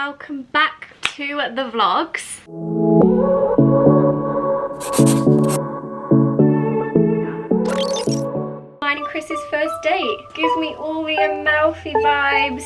welcome back to the vlogs. Mine and Chris's first date gives me all the Amalfi vibes.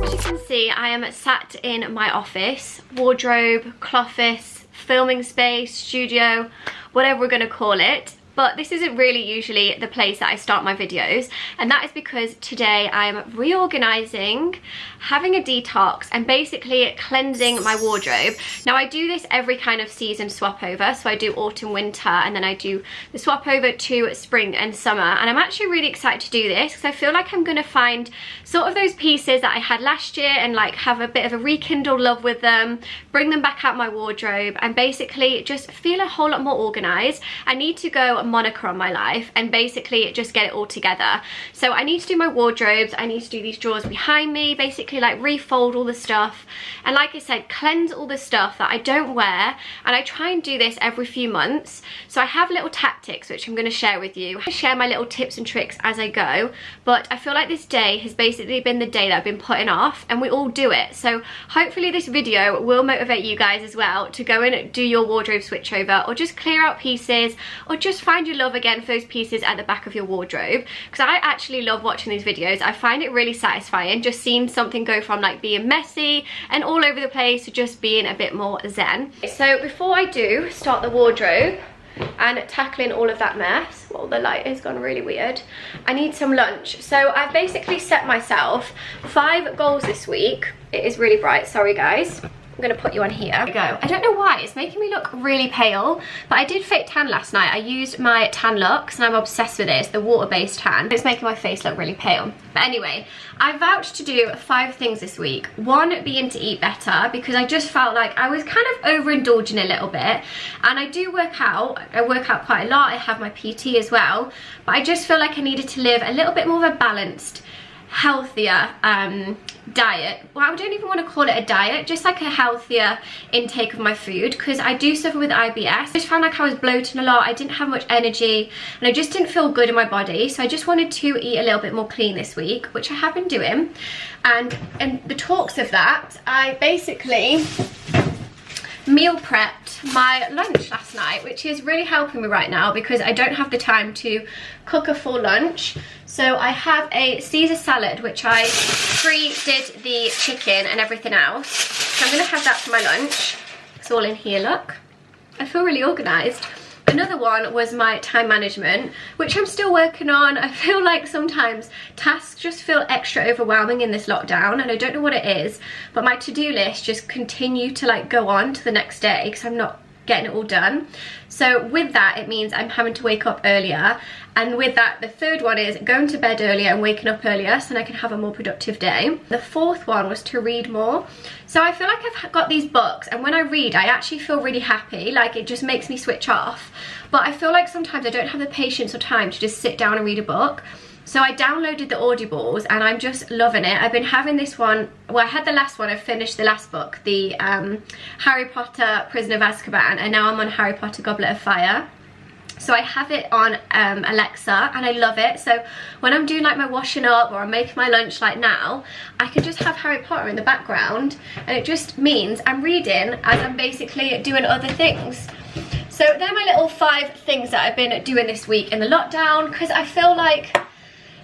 As you can see, I am sat in my office, wardrobe, clothes, filming space, studio, whatever we're going to call it. But this isn't really usually the place that I start my videos, and that is because today I'm reorganizing, having a detox, and basically cleansing my wardrobe. Now I do this every kind of season swap over, so I do autumn, winter, and then I do the swap over to spring and summer, and I'm actually really excited to do this because I feel like I'm going to find sort of those pieces that I had last year and like have a bit of a rekindled love with them, bring them back out my wardrobe, and basically just feel a whole lot more organized. I need to go moniker on my life and basically just get it all together. So I need to do my wardrobes, I need to do these drawers behind me, basically like refold all the stuff, and like I said, cleanse all the stuff that I don't wear. And I try and do this every few months, so I have little tactics which I'm going to share with you. I share my little tips and tricks as I go, but I feel like this day has basically been the day that I've been putting off, and we all do it. So hopefully this video will motivate you guys as well to go and do your wardrobe switch over, or just clear out pieces, or just find your love again for those pieces at the back of your wardrobe, because I actually love watching these videos. I find it really satisfying just seeing something go from like being messy and all over the place to just being a bit more zen. So before I do start the wardrobe and tackling all of that mess, well, the light has gone really weird, I need some lunch. So I've basically set myself 5 goals this week. It is really bright, sorry guys. I'm gonna put you on here. There we go. I don't know why, it's making me look really pale, but I did fake tan last night. I used my Tan Luxe and I'm obsessed with it. It's the water-based tan. It's making my face look really pale. But anyway, I vouched to do 5 things this week. One being to eat better, because I just felt like I was kind of overindulging a little bit. And I do work out. I work out quite a lot. I have my PT as well. But I just feel like I needed to live a little bit more of a balanced, healthier diet. Well, I don't even want to call it a diet, just like a healthier intake of my food, because I do suffer with IBS. I just found like I was bloating a lot, I didn't have much energy, and I just didn't feel good in my body. So I just wanted to eat a little bit more clean this week, which I have been doing. And in the talks of that, I basically meal prepped my lunch last night, which is really helping me right now because I don't have the time to cook a full lunch. So I have a Caesar salad, which I pre-did the chicken and everything else. So I'm gonna have that for my lunch. It's all in here, look. I feel really organized. Another one was my time management, which I'm still working on. I feel like sometimes tasks just feel extra overwhelming in this lockdown, and I don't know what it is, but my to-do list just continue to like go on to the next day because I'm not getting it all done. So with that, it means I'm having to wake up earlier, and with that, the third one is going to bed earlier and waking up earlier so then I can have a more productive day. The fourth one was to read more. So I feel like I've got these books, and when I read I actually feel really happy, like it just makes me switch off. But I feel like sometimes I don't have the patience or time to just sit down and read a book. So I downloaded the Audibles and I'm just loving it. I've been having this one, well I had the last one, I finished the last book, the Harry Potter Prisoner of Azkaban, and now I'm on Harry Potter Goblet of Fire. So I have it on Alexa and I love it. So when I'm doing like my washing up or I'm making my lunch like now, I can just have Harry Potter in the background, and it just means I'm reading as I'm basically doing other things. So they're my little 5 things that I've been doing this week in the lockdown, because I feel like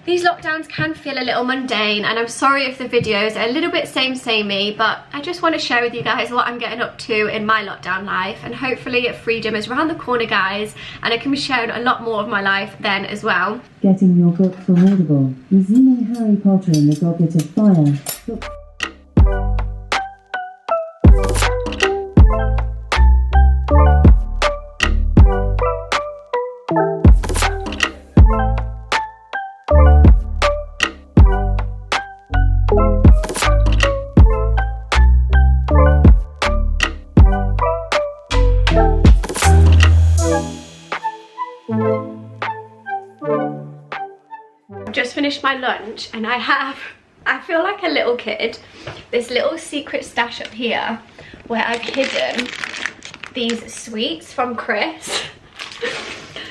these lockdowns can feel a little mundane, and I'm sorry if the videos are a little bit samey, but I just want to share with you guys what I'm getting up to in my lockdown life, and hopefully freedom is around the corner, guys, and I can be sharing a lot more of my life then as well. Getting your book from Audible. Resuming Harry Potter and the Goblet of Fire. Just finished my lunch, and I feel like a little kid. This little secret stash up here where I've hidden these sweets from Chris.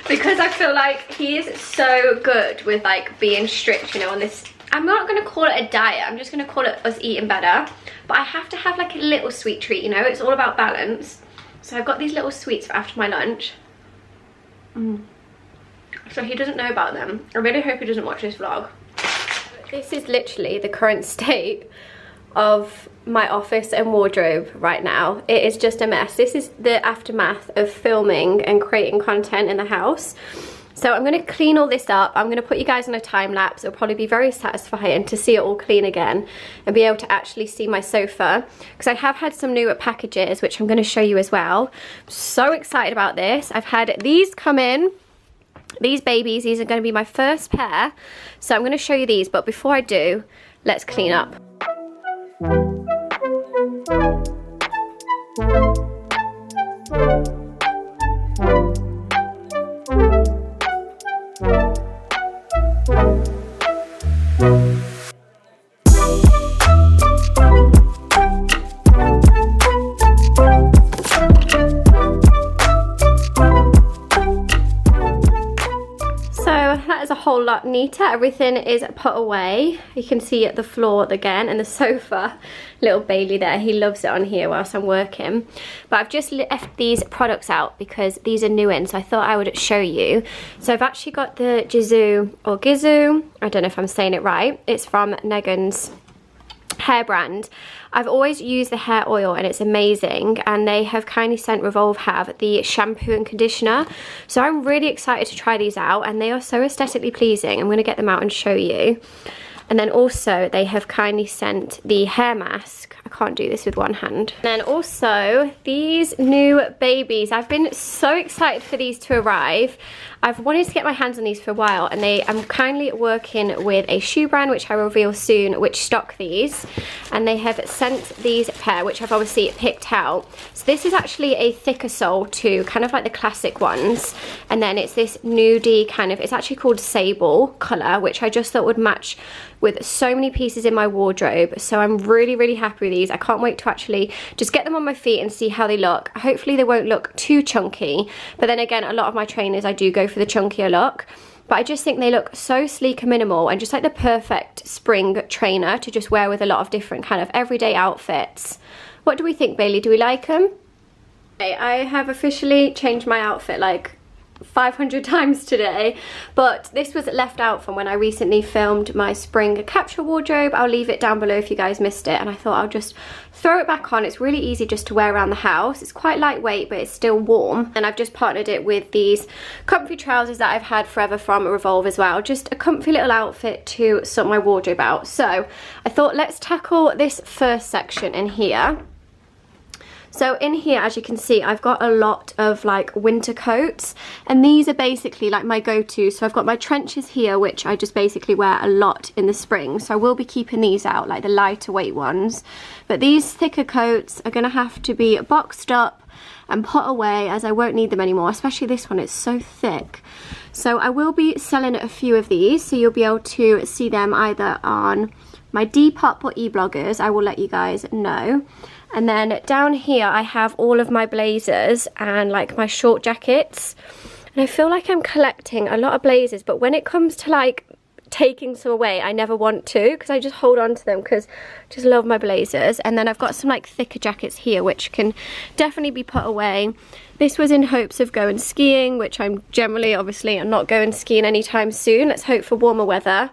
because I feel like he is so good with like being strict, you know, on this. I'm not going to call it a diet, I'm just going to call it us eating better. But I have to have like a little sweet treat, you know, it's all about balance. So I've got these little sweets for after my lunch. So he doesn't know about them. I really hope he doesn't watch this vlog. This is literally the current state of my office and wardrobe right now. It is just a mess. This is the aftermath of filming and creating content in the house. So I'm going to clean all this up. I'm going to put you guys on a time lapse. It'll probably be very satisfying to see it all clean again and be able to actually see my sofa, because I have had some new packages which I'm going to show you as well. I'm so excited about this. I've had these come in. These babies, these are going to be my first pair. So I'm going to show you these, but before I do, let's clean up. A whole lot neater. Everything is put away. You can see the floor again and the sofa. Little Bailey there, he loves it on here whilst I'm working. But I've just left these products out because these are new in, so I thought I would show you. So I've actually got the Gizu or Gizu, I don't know if I'm saying it right. It's from Negan's hair brand. I've always used the hair oil and it's amazing, and they have kindly sent Revolve have the shampoo and conditioner, so I'm really excited to try these out, and they are so aesthetically pleasing. I'm going to get them out and show you. And then also they have kindly sent the hair mask. I can't do this with one hand. And then also these new babies. I've been so excited for these to arrive. I've wanted to get my hands on these for a while, and I'm kindly working with a shoe brand which I will reveal soon, which stock these, and they have sent these pair which I've obviously picked out. So this is actually a thicker sole too, kind of like the classic ones, and then it's this nudie kind of, it's actually called sable colour, which I just thought would match with so many pieces in my wardrobe. So I'm really happy with these. I can't wait to actually just get them on my feet and see how they look. Hopefully they won't look too chunky, but then again, a lot of my trainers I do go for the chunkier look, but I just think they look so sleek and minimal, and just like the perfect spring trainer to just wear with a lot of different kind of everyday outfits. What do we think, Bailey? Do we like them? Okay, I have officially changed my outfit like 500 times today, but this was left out from when I recently filmed my spring capsule wardrobe. I'll leave it down below if you guys missed it, and I thought I'll just throw it back on. It's really easy just to wear around the house. It's quite lightweight, but it's still warm, and I've just partnered it with these comfy trousers that I've had forever from Revolve as well. Just a comfy little outfit to sort my wardrobe out. So I thought let's tackle this first section in here. So in here, as you can see, I've got a lot of like winter coats, and these are basically like my go-to. So I've got my trenches here, which I just basically wear a lot in the spring. So I will be keeping these out, like the lighter weight ones. But these thicker coats are gonna have to be boxed up and put away, as I won't need them anymore, especially this one, it's so thick. So I will be selling a few of these, so you'll be able to see them either on my Depop or Ebloggers. I will let you guys know. And then down here I have all of my blazers and like my short jackets, and I feel like I'm collecting a lot of blazers, but when it comes to like taking some away, I never want to, because I just hold on to them because I just love my blazers. And then I've got some like thicker jackets here which can definitely be put away. This was in hopes of going skiing, which I'm generally obviously I'm not going skiing anytime soon. Let's hope for warmer weather.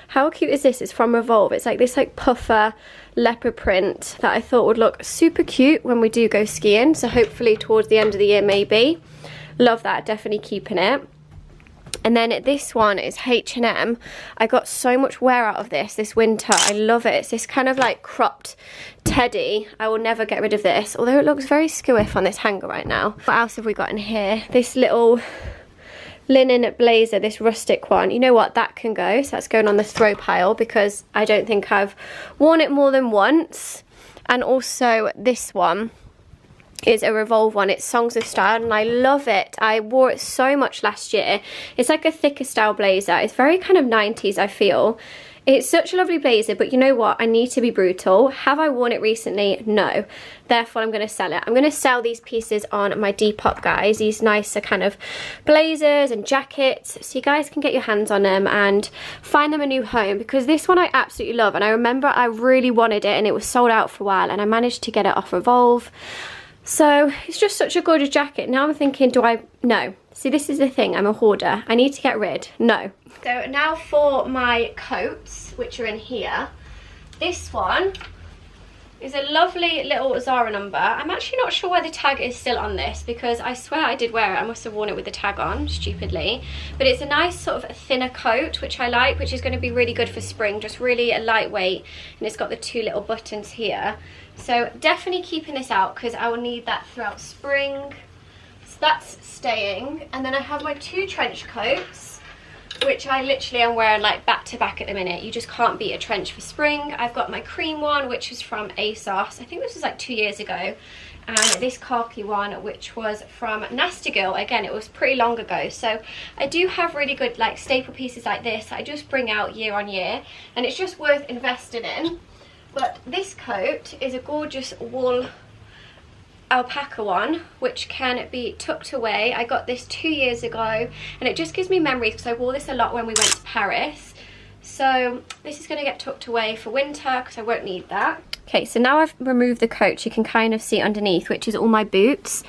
How cute is this? It's from Revolve. It's like this like puffer leopard print that I thought would look super cute when we do go skiing, so hopefully towards the end of the year maybe. Love that, definitely keeping it. And then this one is H&M. I got so much wear out of this winter. I love it. It's this kind of like cropped teddy. I will never get rid of this, although it looks very squiff on this hanger right now. What else have we got in here? This little linen blazer, this rustic one. You know what, that can go, so that's going on the throw pile because I don't think I've worn it more than once. And also this one is a Revolve one. It's Songs of Style, and I love it. I wore it so much last year. It's like a thicker style blazer. It's very kind of 90s, I feel. It's such a lovely blazer, but you know what? I need to be brutal. Have I worn it recently? No. Therefore, I'm going to sell it. I'm going to sell these pieces on my Depop, guys. These nicer kind of blazers and jackets. So you guys can get your hands on them and find them a new home. Because this one I absolutely love. And I remember I really wanted it and it was sold out for a while. And I managed to get it off Revolve. So it's just such a gorgeous jacket. Now I'm thinking, no. See, this is the thing, I'm a hoarder. I need to get rid, no. So now for my coats, which are in here. This one is a lovely little Zara number. I'm actually not sure why the tag is still on this because I swear I did wear it. I must have worn it with the tag on, stupidly. But it's a nice sort of thinner coat, which I like, which is going to be really good for spring. Just really a lightweight, and it's got the 2 little buttons here. So definitely keeping this out because I will need that throughout spring. So that's staying. And then I have my 2 trench coats, which I literally am wearing like back to back at the minute. You just can't beat a trench for spring. I've got my cream one, which is from ASOS. I think this was like 2 years ago. And this khaki one, which was from Nasty Girl. Again, it was pretty long ago. So I do have really good like staple pieces like this I just bring out year on year. And it's just worth investing in. But this coat is a gorgeous wool alpaca one, which can be tucked away. I got this 2 years ago and it just gives me memories because I wore this a lot when we went to Paris. So this is going to get tucked away for winter because I won't need that. Okay, so now I've removed the coat, you can kind of see underneath, which is all my boots.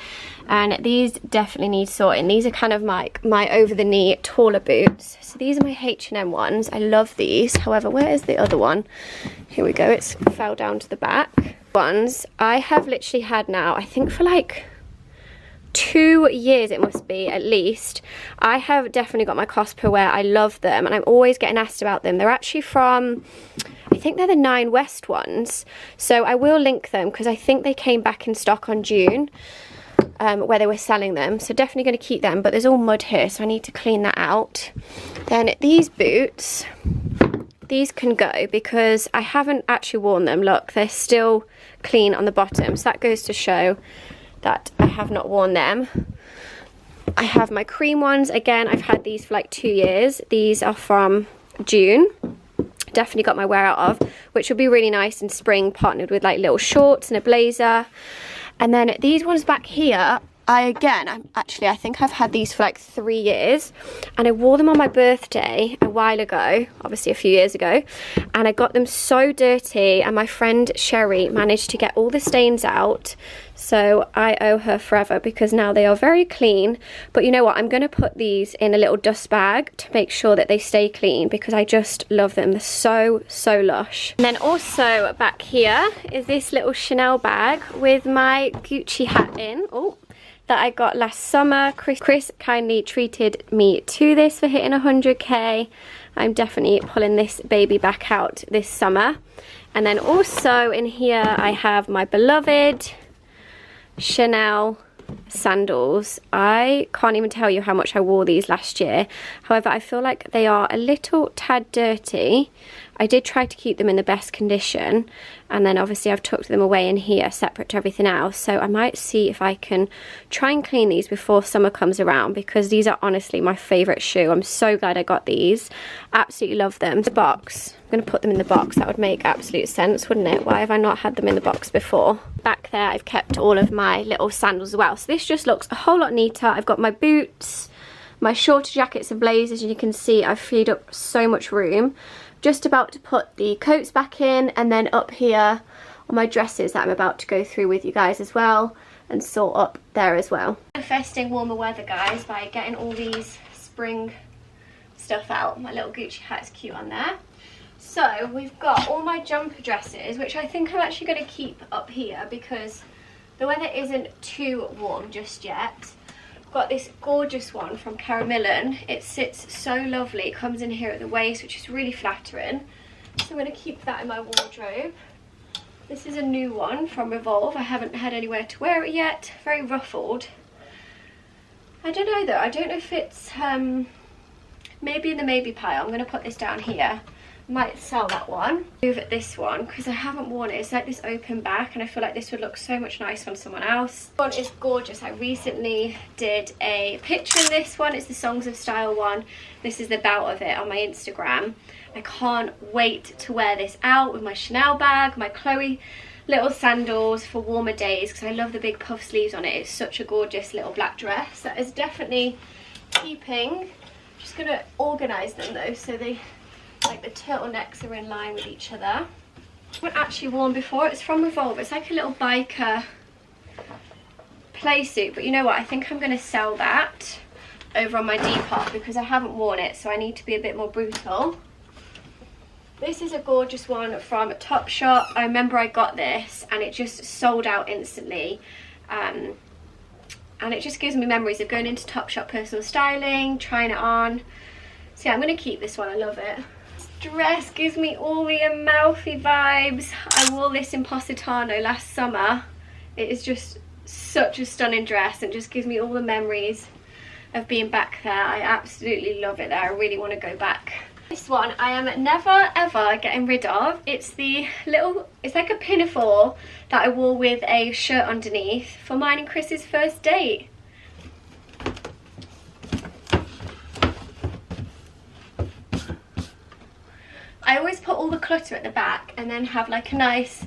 And these definitely need sorting. These are kind of my over-the-knee taller boots. So these are my H&M ones. I love these. However, where is the other one? Here we go. It's fell down to the back. Ones I have literally had now, I think for like 2 years it must be at least. I have definitely got my cost per wear. I love them and I'm always getting asked about them. They're actually from, I think they're the 9 West ones. So I will link them because I think they came back in stock on June. Where they were selling them, so definitely going to keep them, but there's all mud here so I need to clean that out. Then these boots, these can go because I haven't actually worn them. Look, they're still clean on the bottom, so that goes to show that I have not worn them. I have my cream ones. Again, I've had these for like 2 years. These are from June. Definitely got my wear out of, which will be really nice in spring, partnered with like little shorts and a blazer. And then these ones back here, I think I've had these for like 3 years, and I wore them on my birthday a while ago, obviously a few years ago, and I got them so dirty, and my friend Sherry managed to get all the stains out. So I owe her forever because now they are very clean. But you know what? I'm going to put these in a little dust bag to make sure that they stay clean because I just love them. They're so, so lush. And then also back here is this little Chanel bag with my Gucci hat in. Oh, that I got last summer. Chris kindly treated me to this for hitting 100k. I'm definitely pulling this baby back out this summer. And then also in here I have my beloved Chanel sandals. I can't even tell you how much I wore these last year. However, I feel like they are a little tad dirty. I did try to keep them in the best condition, and then obviously I've tucked them away in here separate to everything else. So I might see if I can try and clean these before summer comes around because these are honestly my favourite shoe. I'm so glad I got these. Absolutely love them. The box, I'm going to put them in the box. That would make absolute sense, wouldn't it? Why have I not had them in the box before? Back there I've kept all of my little sandals as well. So this just looks a whole lot neater. I've got my boots, my shorter jackets and blazers, and you can see I've freed up so much room. Just about to put the coats back in, and then up here are my dresses that I'm about to go through with you guys as well and sort up there as well. Manifesting warmer weather, guys, by getting all these spring stuff out. My little Gucci hat is cute on there. So we've got all my jumper dresses, which I think I'm actually going to keep up here because the weather isn't too warm just yet. Got this gorgeous one from Caramillan. It sits so lovely. It comes in here at the waist, which is really flattering. So I'm going to keep that in my wardrobe. This is a new one from Revolve. I haven't had anywhere to wear it yet. Very ruffled. I don't know though. I don't know if it's maybe in the maybe pile. I'm going to put this down here. Might sell that one. Move this one because I haven't worn it. It's like this open back and I feel like this would look so much nicer on someone else. This one is gorgeous. I recently did a picture in this one. It's the Songs of Style one. This is the belt of it on my Instagram. I can't wait to wear this out with my Chanel bag, my Chloe little sandals for warmer days because I love the big puff sleeves on it. It's such a gorgeous little black dress. That is definitely keeping. Just gonna organise them though so they, like the turtlenecks are in line with each other. I haven't actually worn before. It's from Revolve. It's like a little biker play suit, but you know what? I think I'm gonna sell that over on my Depop because I haven't worn it, so I need to be a bit more brutal. This is a gorgeous one from Topshop. I remember I got this and it just sold out instantly. And it just gives me memories of going into Topshop personal styling, trying it on. So yeah, I'm going to keep this one. I love it. This dress gives me all the Amalfi vibes. I wore this in Positano last summer. It is just such a stunning dress and just gives me all the memories of being back there. I absolutely love it there. I really want to go back. This one I am never ever getting rid of. It's the little, it's like a pinafore that I wore with a shirt underneath for mine and Chris's first date. I always put all the clutter at the back and then have like a nice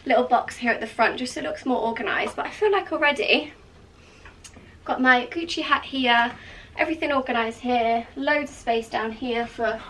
little box here at the front just so it looks more organised, but I feel like already got my Gucci hat here, everything organised here, loads of space down here for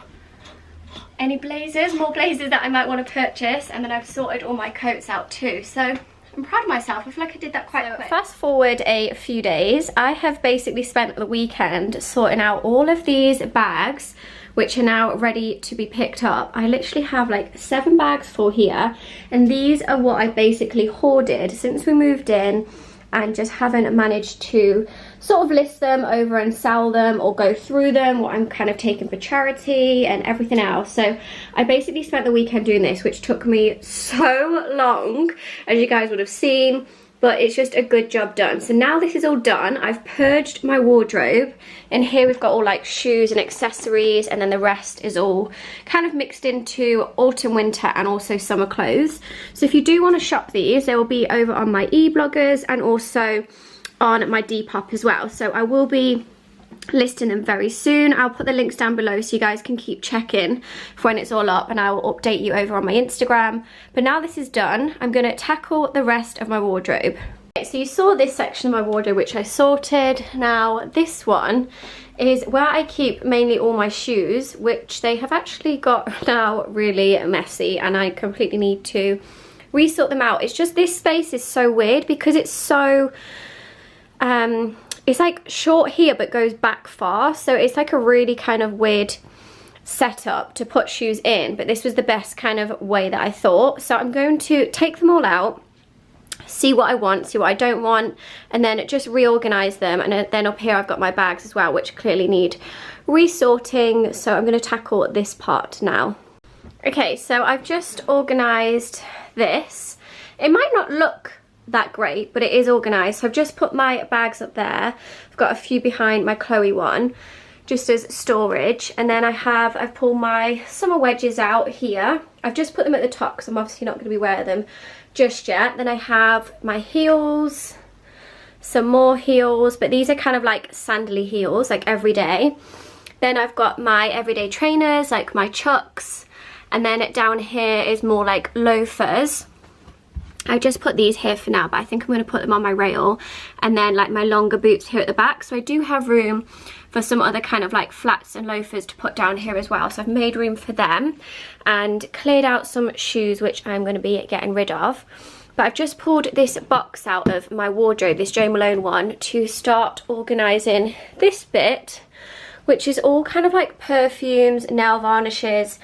any blazers, more blazers that I might want to purchase, and then I've sorted all my coats out too, so I'm proud of myself. I feel like I did that quite quick. Fast forward a few days, I have basically spent the weekend sorting out all of these bags which are now ready to be picked up. I literally have like 7 bags full here, and these are what I basically hoarded since we moved in and just haven't managed to sort of list them over and sell them or go through them, what I'm kind of taking for charity and everything else. So I basically spent the weekend doing this, which took me so long, as you guys would have seen, but it's just a good job done. So now this is all done, I've purged my wardrobe, and here we've got all like shoes and accessories, and then the rest is all kind of mixed into autumn, winter, and also summer clothes. So if you do want to shop these, they will be over on my Ebloggers and also on my Depop as well. So I will be listing them very soon. I'll put the links down below so you guys can keep checking for when it's all up, and I will update you over on my Instagram. But now this is done, I'm going to tackle the rest of my wardrobe. Okay, so you saw this section of my wardrobe which I sorted. Now this one is where I keep mainly all my shoes, which they have actually got now really messy and I completely need to resort them out. It's just this space is so weird because it's so it's like short here but goes back far, so it's like a really kind of weird setup to put shoes in, but this was the best kind of way that I thought. So I'm going to take them all out, see what I want, see what I don't want, and then just reorganize them. And then up here I've got my bags as well, which clearly need resorting, so I'm going to tackle this part now. Okay, so I've just organized this. It might not look that great, but it is organized. So I've just put my bags up there. I've got a few behind my Chloe one just as storage, and then I've pulled my summer wedges out here. I've just put them at the top because I'm obviously not going to be wearing them just yet. Then I have my heels, some more heels, but these are kind of like sandally heels, like everyday. Then I've got my everyday trainers, like my Chucks, and then down here is more like loafers. I just put these here for now, but I think I'm going to put them on my rail, and then like my longer boots here at the back. So I do have room for some other kind of like flats and loafers to put down here as well. So I've made room for them and cleared out some shoes which I'm going to be getting rid of. But I've just pulled this box out of my wardrobe, this Jo Malone one, to start organising this bit, which is all kind of like perfumes, nail varnishes,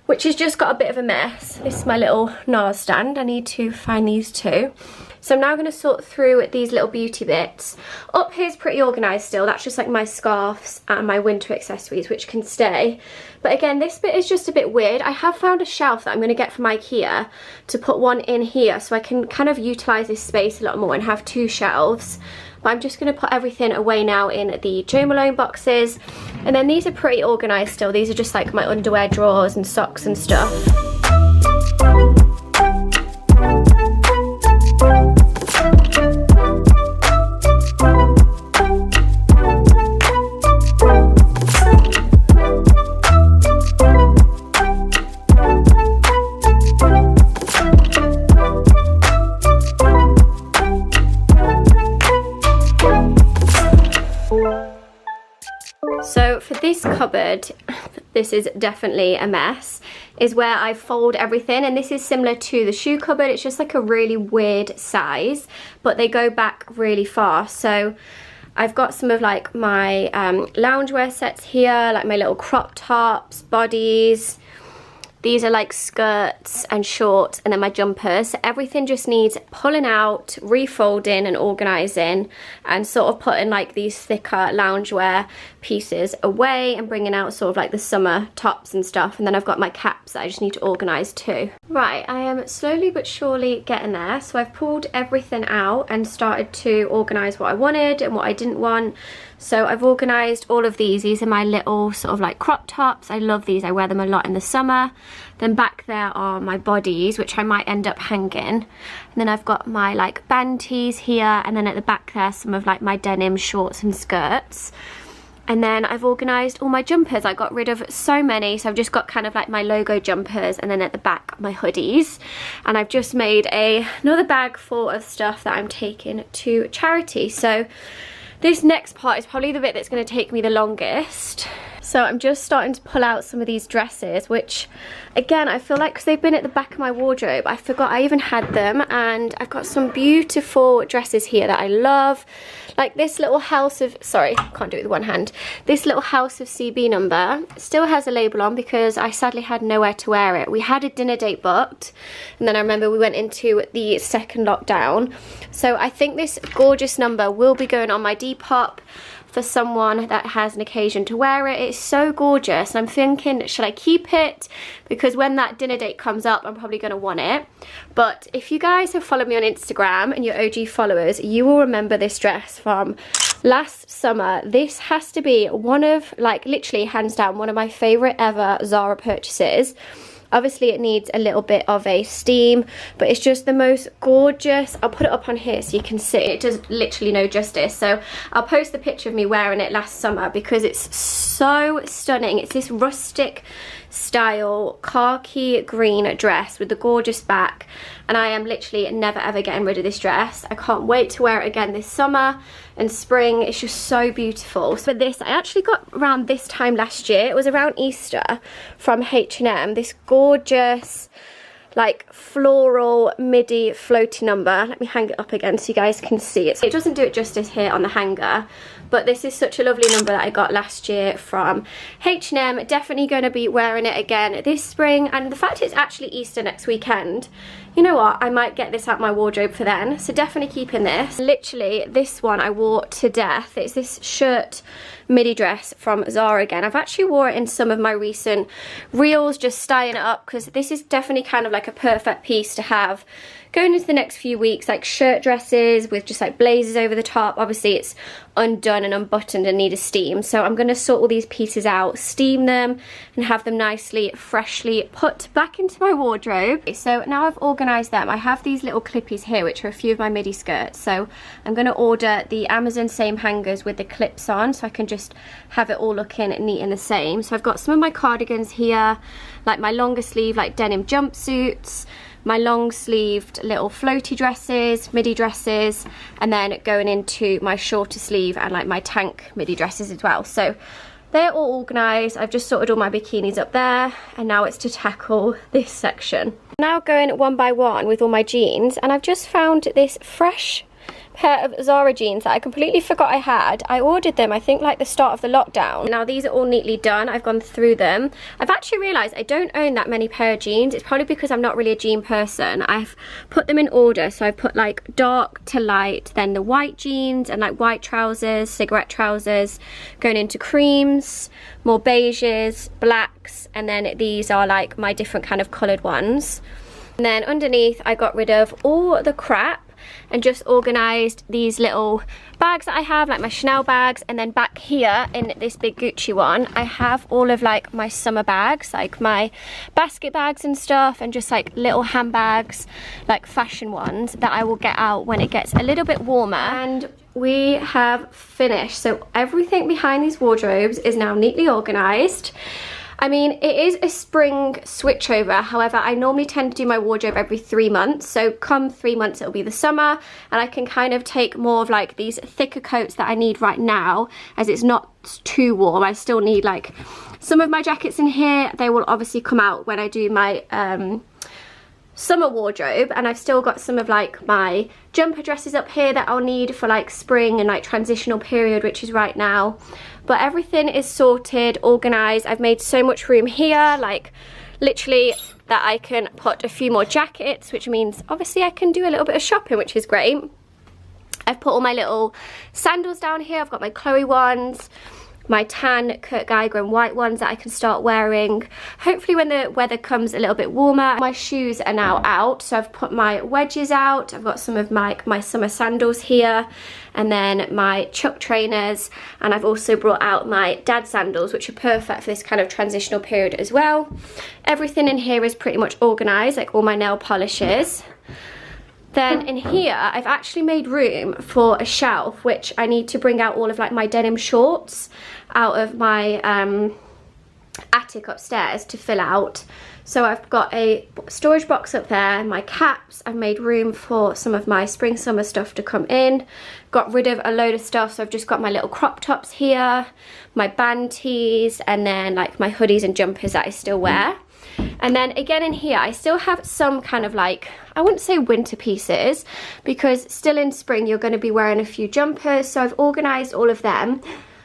which has just got a bit of a mess. This is my little NARS stand. I need to find these too. So I'm now going to sort through these little beauty bits. Up here's pretty organised still. That's just like my scarves and my winter accessories, which can stay. But again, this bit is just a bit weird. I have found a shelf that I'm going to get from IKEA to put one in here so I can kind of utilise this space a lot more and have 2 shelves. But I'm just going to put everything away now in the Jo Malone boxes. And then these are pretty organised still. These are just like my underwear drawers and socks and stuff. So for this cupboard, this is definitely a mess, is where I fold everything, and this is similar to the shoe cupboard. It's just like a really weird size, but they go back really far. So I've got some of like my loungewear sets here, like my little crop tops, bodies. These are like skirts and shorts, and then my jumpers. So everything just needs pulling out, refolding and organising, and sort of putting like these thicker loungewear pieces away and bringing out sort of like the summer tops and stuff. And then I've got my caps that I just need to organise too. Right, I am slowly but surely getting there. So I've pulled everything out and started to organise what I wanted and what I didn't want. So I've organised all of these. These are my little sort of like crop tops. I love these. I wear them a lot in the summer. Then back there are my bodies, which I might end up hanging. And then I've got my like band tees here. And then at the back there, some of like my denim shorts and skirts. And then I've organised all my jumpers. I got rid of so many. So I've just got kind of like my logo jumpers, and then at the back, my hoodies. And I've just made another bag full of stuff that I'm taking to charity. So this next part is probably the bit that's going to take me the longest. So I'm just starting to pull out some of these dresses, which again, I feel like because they've been at the back of my wardrobe, I forgot I even had them. And I've got some beautiful dresses here that I love. Like this little house of, sorry, can't do it with one hand. This little house of CB number still has a label on because I sadly had nowhere to wear it. We had a dinner date booked, and then I remember we went into the second lockdown. So I think this gorgeous number will be going on my Depop for someone that has an occasion to wear it. It's so gorgeous, and I'm thinking, should I keep it? Because when that dinner date comes up, I'm probably going to want it. But if you guys have followed me on Instagram and you're OG followers, you will remember this dress from last summer. This has to be one of, like, literally hands down, one of my favourite ever Zara purchases. Obviously it needs a little bit of a steam, but it's just the most gorgeous. I'll put it up on here so you can see. It does literally no justice. So I'll post the picture of me wearing it last summer because it's so stunning. It's this rustic style khaki green dress with the gorgeous back, and I am literally never ever getting rid of this dress. I can't wait to wear it again this summer and spring. It's just so beautiful. So this I actually got around this time last year. It was around Easter from H&M. This gorgeous like floral midi floaty number. Let me hang it up again so you guys can see it. It doesn't do it justice here on the hanger, but this is such a lovely number that I got last year from H&M. Definitely going to be wearing it again this spring, and the fact it's actually Easter next weekend, you know what, I might get this out my wardrobe for then, so definitely keeping this. Literally, this one I wore to death. It's this shirt midi dress from Zara again. I've actually wore it in some of my recent reels, just styling it up, because this is definitely kind of like a perfect piece to have going into the next few weeks, like shirt dresses with just like blazers over the top. Obviously it's undone and unbuttoned and need a steam, so I'm going to sort all these pieces out, steam them, and have them nicely freshly put back into my wardrobe. So now I've organised them. I have these little clippies here which are a few of my midi skirts, so I'm going to order the Amazon same hangers with the clips on so I can just have it all looking neat and the same. So I've got some of my cardigans here, like my longer sleeve like denim jumpsuits, my long sleeved little floaty dresses, midi dresses, and then going into my shorter sleeve and like my tank midi dresses as well. So they're all organised. I've just sorted all my bikinis up there, and now it's to tackle this section. Now going one by one with all my jeans, and I've just found this fresh pair of Zara jeans that I completely forgot I had. I ordered them, I think, like the start of the lockdown. Now these are all neatly done. I've gone through them. I've actually realised I don't own that many pair of jeans. It's probably because I'm not really a jean person. I've put them in order, so I've put like dark to light, then the white jeans, and like white trousers, cigarette trousers, going into creams, more beiges, blacks, and then these are like my different kind of coloured ones. And then underneath I got rid of all the crap. and just organised these little bags that I have, like my Chanel bags, and then back here in this big Gucci one, I have all of like my summer bags, like my basket bags and stuff, and just like little handbags, like fashion ones that I will get out when it gets a little bit warmer. And we have finished, so everything behind these wardrobes is now neatly organised. I mean, it is a spring switchover, however, I normally tend to do my wardrobe every 3 months, so come 3 months it'll be the summer, and I can kind of take more of like these thicker coats that I need right now, as it's not too warm. I still need like some of my jackets in here. They will obviously come out when I do my summer wardrobe, and I've still got some of like my jumper dresses up here that I'll need for like spring and like transitional period, which is right now. But everything is sorted, organised. I've made so much room here, like literally that I can put a few more jackets, which means obviously I can do a little bit of shopping, which is great. I've put all my little sandals down here. I've got my Chloe ones, my tan Kurt Geiger and white ones that I can start wearing hopefully when the weather comes a little bit warmer. My shoes are now out, so I've put my wedges out. I've got some of my summer sandals here, and then my Chuck trainers, and I've also brought out my dad sandals, which are perfect for this kind of transitional period as well. Everything in here is pretty much organised, like all my nail polishes. Then in here, I've actually made room for a shelf, which I need to bring out all of like my denim shorts out of my attic upstairs to fill out. So I've got a storage box up there, my caps. I've made room for some of my spring summer stuff to come in. Got rid of a load of stuff, so I've just got my little crop tops here, my band tees, and then like my hoodies and jumpers that I still wear. And then again in here, I still have some kind of like, I wouldn't say winter pieces, because still in spring you're going to be wearing a few jumpers, so I've organised all of them.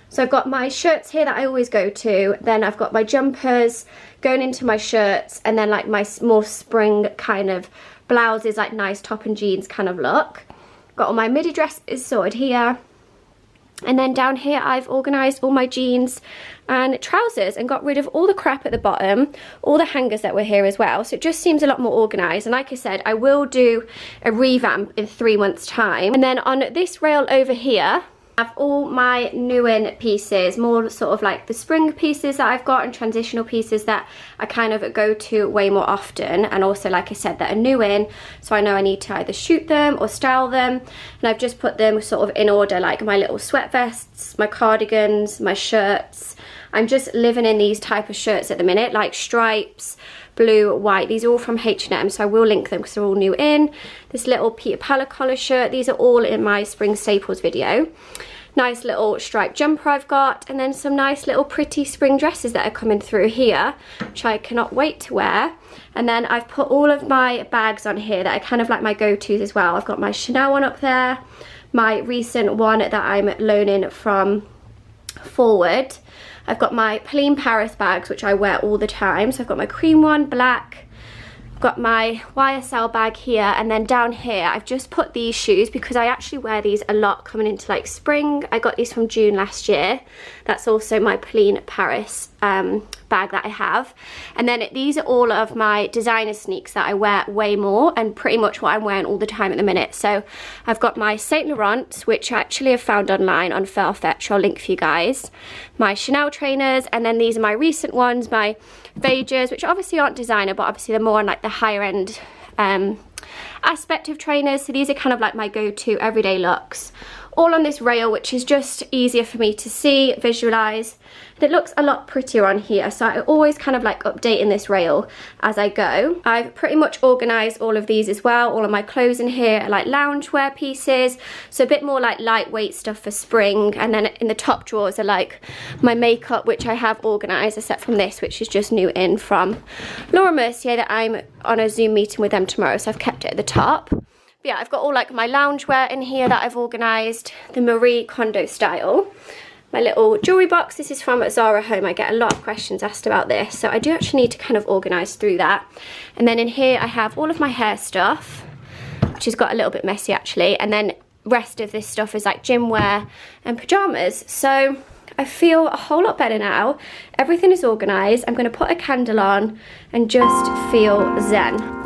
So I've got my shirts here that I always go to, then I've got my jumpers going into my shirts, and then like my more spring kind of blouses, like nice top and jeans kind of look. Got all my midi dresses sorted here. And then down here I've organised all my jeans and trousers and got rid of all the crap at the bottom, all the hangers that were here as well, so it just seems a lot more organised. And like I said, I will do a revamp in 3 months time. And then on this rail over here I have all my new in pieces, more sort of like the spring pieces that I've got and transitional pieces that I kind of go to way more often, and also like I said that are new in, so I know I need to either shoot them or style them. And I've just put them sort of in order, like my little sweat vests, my cardigans, my shirts. I'm just living in these type of shirts at the minute, like stripes, blue, white. These are all from H&M, so I will link them because they're all new in. This little Peter Pala collar shirt, these are all in my spring staples video. Nice little striped jumper I've got, and then some nice little pretty spring dresses that are coming through here, which I cannot wait to wear. And then I've put all of my bags on here that are kind of like my go-tos as well. I've got my Chanel one up there, my recent one that I'm loaning from Forward. I've got my plain Paris bags, which I wear all the time. So I've got my cream one, black. I've got my YSL bag here, and then down here I've just put these shoes because I actually wear these a lot coming into like spring. I got these from June last year. That's also my plain Paris bag that I have. And then these are all of my designer sneaks that I wear way more, and pretty much what I'm wearing all the time at the minute. So I've got my Saint Laurent, which I actually have found online on Farfetch. I'll link for you guys. My Chanel trainers, and then these are my recent ones, my Vagers, which obviously aren't designer, but obviously they're more on like the higher end aspect of trainers. So these are kind of like my go-to everyday looks, all on this rail, which is just easier for me to see, visualize. It looks a lot prettier on here, so I always kind of like updating this rail as I go. I've pretty much organised all of these as well. All of my clothes in here are like loungewear pieces, so a bit more like lightweight stuff for spring. And then in the top drawers are like my makeup, which I have organised, except from this, which is just new in from Laura Mercier, that I'm on a Zoom meeting with them tomorrow, so I've kept it at the top. But yeah, I've got all like my loungewear in here that I've organised, the Marie Kondo style. My little jewellery box, this is from Zara Home. I get a lot of questions asked about this, so I do actually need to kind of organise through that. And then in here I have all of my hair stuff, which has got a little bit messy actually, and then rest of this stuff is like gym wear and pyjamas. So I feel a whole lot better now. Everything is organised. I'm going to put a candle on and just feel zen.